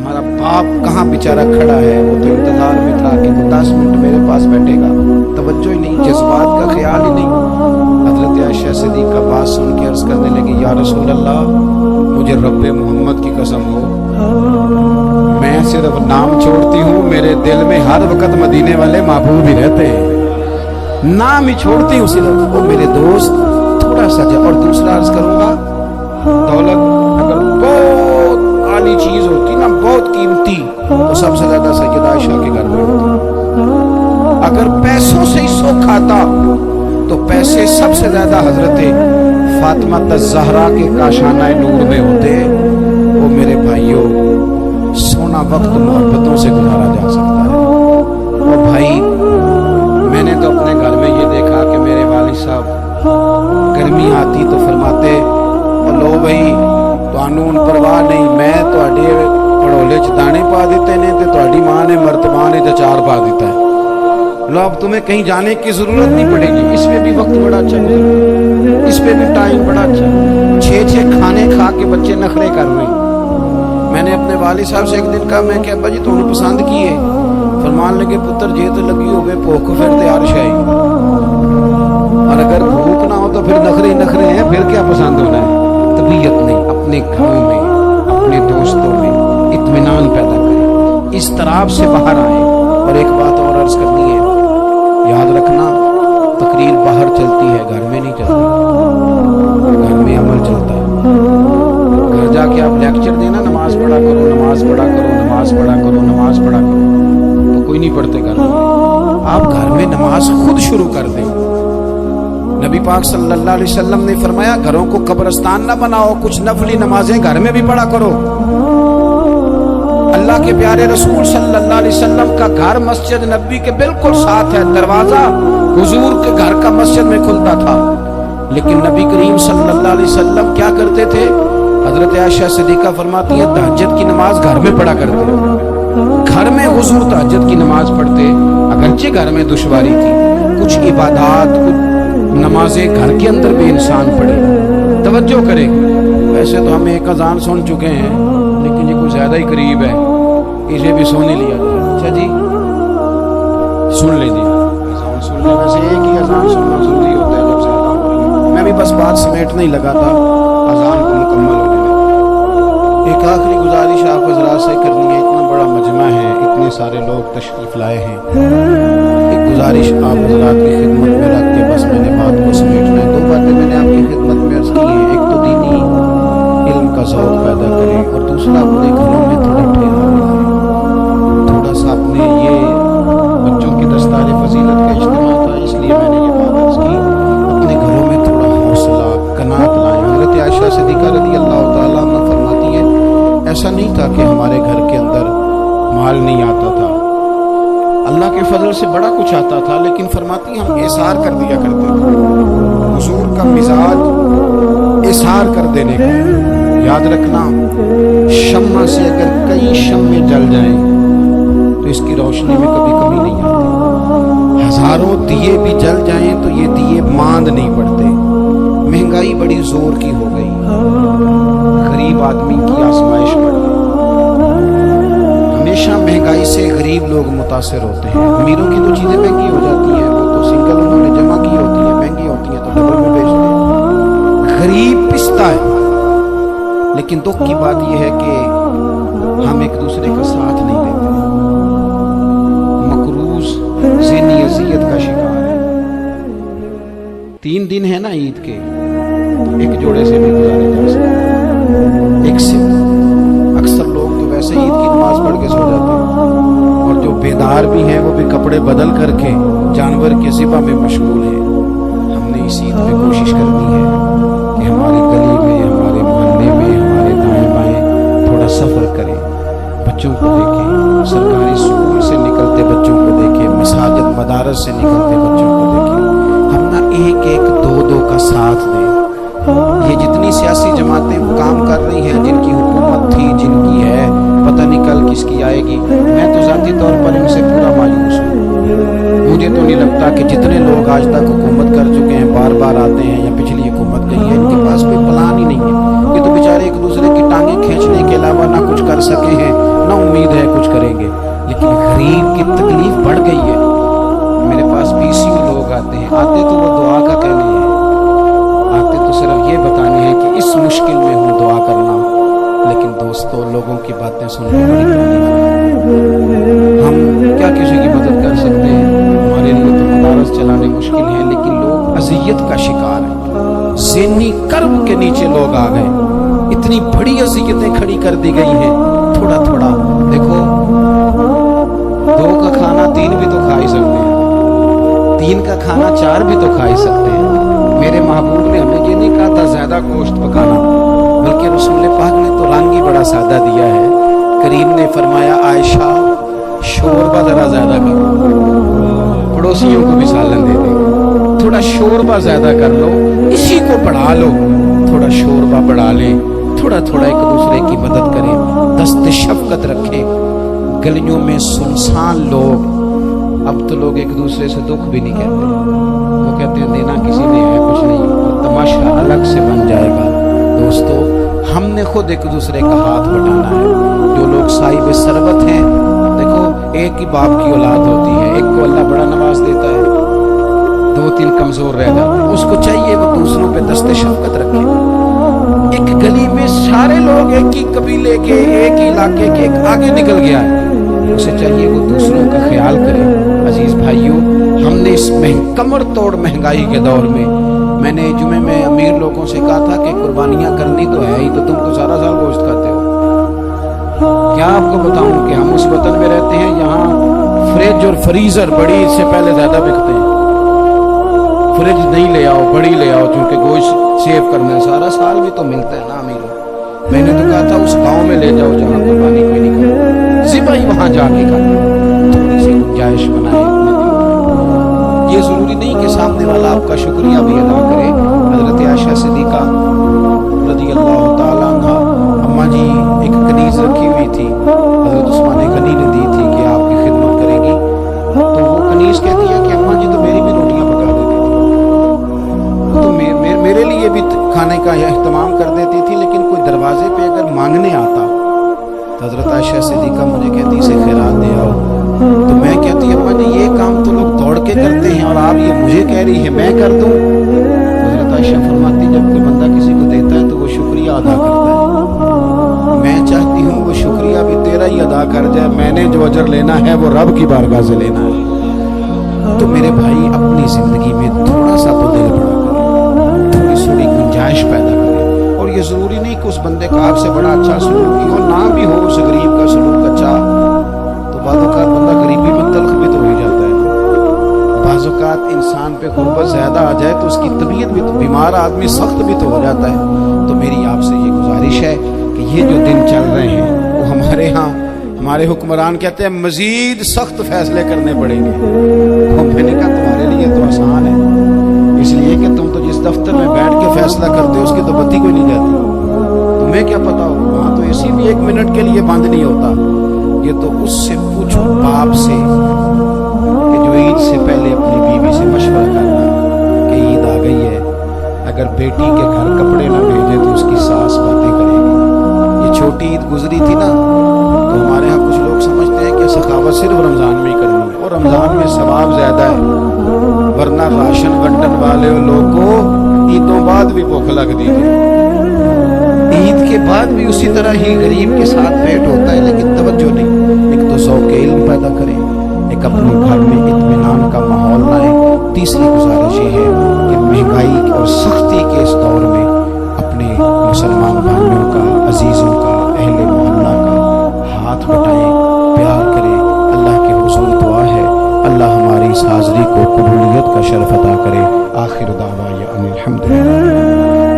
हमारा बाप कहाँ बेचारा खड़ा है, वो तो इंतजार में था कि वो 10 मिनट मेरे पास बैठेगा, तवज्जो ही नहीं, जज्बात का ख्याल ही नहीं। हजरत आयशा सिद्दीक़ा बात सुन के अर्ज करने लगी, या रसूल अल्लाह, मुझे रब्बे मोहम्मद की कसम हो, मैं सिर्फ नाम छोड़ती हूँ, मेरे दिल में हर वक्त मदीने वाले महबूब ही रहते हैं, नाम ही छोड़ती हूँ सिर्फ, वो मेरे दोस्त थोड़ा सा। और दूसरा अर्ज करूंगा, दौलत अगर बहुत आली चीज होती ना, बहुत कीमती, तो सबसे ज्यादा सैयदा आयशा के घर में होती। अगर पैसों से ही सुख आता तो पैसे सबसे ज्यादा हजरत फातिमा ज़हरा के काशाना नूर में होते। वो मेरे भाइयों, सोना वक्त मोहब्बतों से गुजारा जा सकता है। और भाई, मैंने तो अपने घर में ये देखा कि मेरे वालिद साहब गर्मी आती तो फरमाते, लो भाई कानून परवाह नहीं, मैं तुहाडे पड़ोले च दाने पा दिते ने ते तुहाडी मां ने मर्तबा ने अचार पा दिता है, लो अब तुम्हें कहीं जाने की जरूरत नहीं पड़ेगी। इसमें भी वक्त बड़ा अच्छा है, इस पे भी टाइम बड़ा अच्छा है। 6 खाने खा के बच्चे नखरे कर रहे हैं। मैंने अपने वालिद साहब से एक दिन कहा, मैं क्या अब्बा जी तुहानू पसंद की है? फरमान लगे, पुत्र जे तो लगी होवे भुख फिर ते हर शय, और अगर भूख ना हो तो फिर नखरे ही नखरे हैं, फिर क्या पसंद होना है? तबीयत नहीं, अपने घरों में, अपने दोस्तों में इत्मीनान पैदा करें, इस तरह से बाहर आए। और एक बात और अर्ज करनी है, याद रखना, तकरीर बाहर चलती है, घर में नहीं चलती, घर में अमल चलता है। घर जाके आप लेक्चर देना, नमाज पढ़ा करो, नमाज पढ़ा करो, नमाज पढ़ा करो, नमाज पढ़ा करो, तो कोई नहीं पढ़ते घर में। आप घर में नमाज खुद शुरू कर दें। नबी पाक सल्लल्लाहु अलैहि वसल्लम ने फरमाया, घरों को कब्रिस्तान ना बनाओ, कुछ नफली नमाजें घर में भी पढ़ा करो। अल्लाह के प्यारे रसूल सल्लल्लाहु अलैहि वसल्लम का घर मस्जिद नबी के बिल्कुल साथ है, दरवाजा हुजूर के घर का मस्जिद में खुलता था। लेकिन नबी करीम सल्लल्लाहु अलैहि वसल्लम क्या करते थे? हजरत आयशा सिद्दीक़ा फरमाती है, तहज्जुद की नमाज घर में पढ़ा करते। घर में हुजूर तहज्जुद की नमाज पढ़ते, अगरचे घर में दुश्वारी थी, कुछ इबादत, कुछ नमाजें घर के अंदर भी इंसान पढ़े। तवज्जो करे, वैसे तो हम एक अजान सुन चुके हैं, लेकिन ये कुछ ज्यादा ही करीब है, इसे भी सोने लिया जाए। अच्छा जी, सुन लीजिए, अजान सुन ले। वैसे एक ही अजान सुनना जरूरी होता है जब से अजान हो रही है। मैं भी बस बात समेटने ही लगा था, अजान को मुकम्मल होने लगा। एक आखिरी गुजारिश आप हज़रात से करनी है, इतना बड़ा मजमा है, इतने सारे लोग तशरीफ लाए हैं, एक गुजारिश आप हज़रात की खिदमत में रख के बस मैंने बात को समेटना है। 2 बातें मैंने आपकी खिदमत में अर्ज की हैं, एक तो दीनी इल्म का ज़ौक़ पैदा करें, और दूसरा अपने घरों में थोड़ा ठहराव लाएं। थोड़ा सा अपने ये बच्चों की दस्तार फजीलत का इज्तिमा था, इसलिए मैंने ये बात अर्ज की, अपने घरों में थोड़ा हौसला कनात लाएं। हज़रत आयशा सिद्दीक़ा रज़ियल्लाहु तआला अन्हा फरमाती है, ऐसा नहीं था कि हमारे घर के अंदर माल नहीं आता था, अल्लाह के फजल से बड़ा कुछ आता था, लेकिन फरमाती हम एसार कर दिया करते थे। हुजूर का मिजाज एसार कर देने का। याद रखना, शम्मा से अगर कई शम्मे जल जाएं तो इसकी रोशनी में कभी कमी नहीं आती। हजारों दिए भी जल जाएं तो ये दिए मांद नहीं पड़ते। महंगाई बड़ी जोर की हो गई, गरीब आदमी की आजमाइश बढ़ गई। हमेशा महंगाई से गरीब लोग मुतासिर होते हैं। अमीरों की तो चीजें महंगी हो जाती हैं, वो तो सिंगल उन्होंने जमा की होती है, महंगी होती हैं तो डबल में बेचते हैं। गरीब पिसता है। लेकिन दुख की बात यह है कि हम एक दूसरे का साथ नहीं देते। मकरूज ज़हनी अज़ियत का शिकार है। 3 दिन है ना ईद के, एक जोड़े से भी गुजारे जा सकते, एक से। अक्सर लोग तो वैसे ईद की नमाज पढ़ के सो जाते हैं, और जो बेदार भी हैं वो भी कपड़े बदल करके जानवर के ज़िबा में मशगूल है। हमने इस ईद में कोशिश करनी है कि हमारी गली में, हमारे मोहल्ले में, हमारे दाएं बाएं थोड़ा सफ़र करें, बच्चों को देखें, सरकारी स्कूल से निकलते बच्चों को देखें, मसाजिद मदारस से निकलते बच्चों को देखें। हम ना एक एक दो दो का साथ दें। ये जितनी सियासी जमातें काम कर रही हैं, जिनकी हुकूमत थी, जिनकी है, पता नहीं कल किसकी आएगी, मैं तो ज़ाती तौर पर इनसे पूरा मायूस हूँ। मुझे तो नहीं लगता कि जितने लोग आज तक हुकूमत कर चुके हैं, बार बार आते हैं या पिछली हुकूमत गई है, इनके पास कोई प्लान ही नहीं है। ये तो बेचारे एक दूसरे की टांगें खींचने के अलावा ना कुछ कर सके हैं, ना لیں گے, لیکن غریب کی تکلیف بڑھ گئی ہے. میرے پاس PCO لوگ آتے ہیں, آتے تو وہ دعا کا کہنے ہیں, آتے تو صرف یہ بتانے ہیں کہ اس مشکل میں ہوں دعا کرنا, لیکن دوستو لوگوں کی باتیں سن کے بڑی تکلیف ہے. ہم کیا کسی کی مدد کر سکتے ہیں؟ ہمارے لیے تو مدارس چلانے مشکل ہیں, لیکن لوگ اذیت کا شکار ہیں. ذہنی کرب کے نیچے لوگ آ گئے, اتنی بڑی اذیتیں کھڑی کر دی گئی ہیں. تھوڑا تھوڑا دیکھو, 2 کا کھانا 3 بھی تو کھا ہی سکتے ہیں, 3 کا کھانا 4 بھی تو کھا ہی سکتے ہیں. میرے محبوب نے ہمیں یہ نہیں کہا تھا زیادہ گوشت پکانا, بلکہ رسول پاک نے تو رنگ ہی بڑا سادہ دیا ہے. کریم نے فرمایا عائشہ شوربہ ذرا زیادہ کرو, پڑوسیوں کو بھی سالن دے دیں, تھوڑا شوربہ زیادہ کر لو, اسی کو بڑھا لو, تھوڑا شوربہ بڑھا لیں, تھوڑا تھوڑا ایک دوسرے کی مدد کریں, دست شفقت رکھیں. گلیوں میں سنسان لوگ, اب تو لوگ ایک دوسرے سے دکھ بھی نہیں کہتے, وہ کہتے ہیں دینا کسی نے ہے کچھ نہیں, اور تماشا الگ سے بن جائے گا. دوستو ہم نے خود ایک دوسرے کا ہاتھ بٹانا ہے. جو لوگ صاحب ثروت ہیں, دیکھو ایک ہی باپ کی اولاد ہوتی ہے, ایک کو اللہ بڑا نواز دیتا ہے, 2-3 کمزور رہ جاتے ہیں, اس کو چاہیے وہ دوسروں پہ دست شفقت رکھے. ایک گلی میں سارے لوگ ایک ہی قبیلے کے, ایک ہی علاقے کے, ایک آگے نکل گیا ہے, اسے چاہیے وہ دوسروں کا خیال کرے. عزیز بھائیوں, ہم نے اس کمر توڑ مہنگائی کے دور میں نے جمعے میں امیر لوگوں سے کہا تھا کہ قربانیاں کرنی تو ہے ہی, تو تم تو سارا سال گوشت کھاتے ہو. کیا آپ کو بتاؤں کہ ہم اس وطن میں رہتے ہیں, یہاں فریج اور فریزر بڑی عید سے پہلے زیادہ بکتے ہیں. فریج نہیں لے آؤ, بڑی لے آؤ, چونکہ گوشت سیو کرنا ہے, سارا سال بھی تو ملتا ہے نا امیروں. میں نے تو کہا تھا اس گاؤں میں لے جاؤ جہاں قربانی کوئی نہیں کرتا, ذبح ہی وہاں جا کے کرنا, تھوڑی سی گنجائش بنائے اپنے دل میں. یہ ضروری نہیں کہ سامنے والا آپ کا شکریہ بھی ادا کرے. حضرت عائشہ صدیقہ رضی اللہ تعالیٰ عنہ, اماں جی ایک کنیز رکھی ہوئی تھی, حضرت عثمان غنی نے دی تھی کہ آپ کی خدمت کرے گی, تو وہ کنیز کہتی ہے کہ اماں جی تو میری بھی روٹیاں پکا دیتی تھی, تو میرے لیے بھی کھانے کا اہتمام کر دیتی تھی, لیکن کوئی دروازے پہ اگر مانگنے آتا تو حضرت عائشہ صدیقہ مجھے کہتی اسے خیرات دے آؤ, تو میں کہتی اماں جی یہ کام تو لوگ دوڑ کے کرتے ہیں اور آپ یہ مجھے کہہ رہی ہے میں کر دوں. حضرت عائشہ فرماتی جب کوئی بندہ کسی کو دیتا ہے تو وہ شکریہ ادا کرتا ہے, میں چاہتی ہوں وہ شکریہ بھی تیرا ہی ادا کر جائے, میں نے جو اجر لینا ہے وہ رب کی بارگاہ سے لینا ہے. تو میرے بھائی اپنی زندگی میں تھوڑا سا تو دل بڑا کریں, تھوڑی سی گنجائش پیدا کریں. اور یہ ضروری نہیں کہ اس بندے کا آپ سے بڑا اچھا سلوک ہی ہو, نہ بھی ہو اس غریب کا سلوک اچھا, تو بعض اوقات بندہ غریبی میں تلخ بھی تو ہو جاتا ہے. بعض اوقات انسان پہ غربت زیادہ آ جائے تو اس کی طبیعت بھی تو, بیمار آدمی سخت بھی تو ہو جاتا ہے. تو میری آپ سے یہ گزارش ہے کہ یہ جو دن چل رہے ہیں وہ ہمارے ہاں ہمارے حکمران کہتے ہیں مزید سخت فیصلے کرنے پڑیں گے. میں نے کہا تمہارے لیے تو آسان ہے, اس لیے کہ تم تو جس دفتر میں بیٹھ کے فیصلہ کرتے ہو اس کی تو بتی کوئی نہیں جاتی, تمہیں کیا پتا ہو, وہاں تو اسی بھی 1 منٹ کے لیے بند نہیں ہوتا. یہ تو اس سے پوچھو باپ سے کہ جو عید سے پہلے اپنی بیوی سے مشورہ کرنا کہ عید آ گئی ہے, اگر بیٹی کے گھر کپڑے نہ بھیجے تو اس کی ساس باتیں کرے گی. یہ چھوٹی عید گزری تھی نا, تو ہمارے ہاں کچھ لوگ سمجھتے ہیں کہ سخاوت صرف رمضان میں ہی کرنی ہے, اور رمضان میں ثواب زیادہ ہے, ورنہ راشن بنٹن والے لوگ کو عیدوں بعد بھی بھوک لگتی ہے, عید کے بعد بھی اسی طرح ہی غریب کے ساتھ پیٹ ہوتا ہے, لیکن توجہ نہیں. ایک تو ذوق علم پیدا کریں, ایک اپنے گھر میں اطمینان کا ماحول لائیں. تیسری گزارش یہ ہے کہ مہنگائی اور سختی کے اس دور میں اپنے مسلمان بھائیوں کا, عزیزوں کا, اہل محلہ کا ہاتھ بٹائیں, پیار کریں. اللہ کے حضور دعا ہے اللہ ہماری اس حاضری کو قبولیت کا شرف عطا کرے. آخر دعوانا ان الحمدللہ.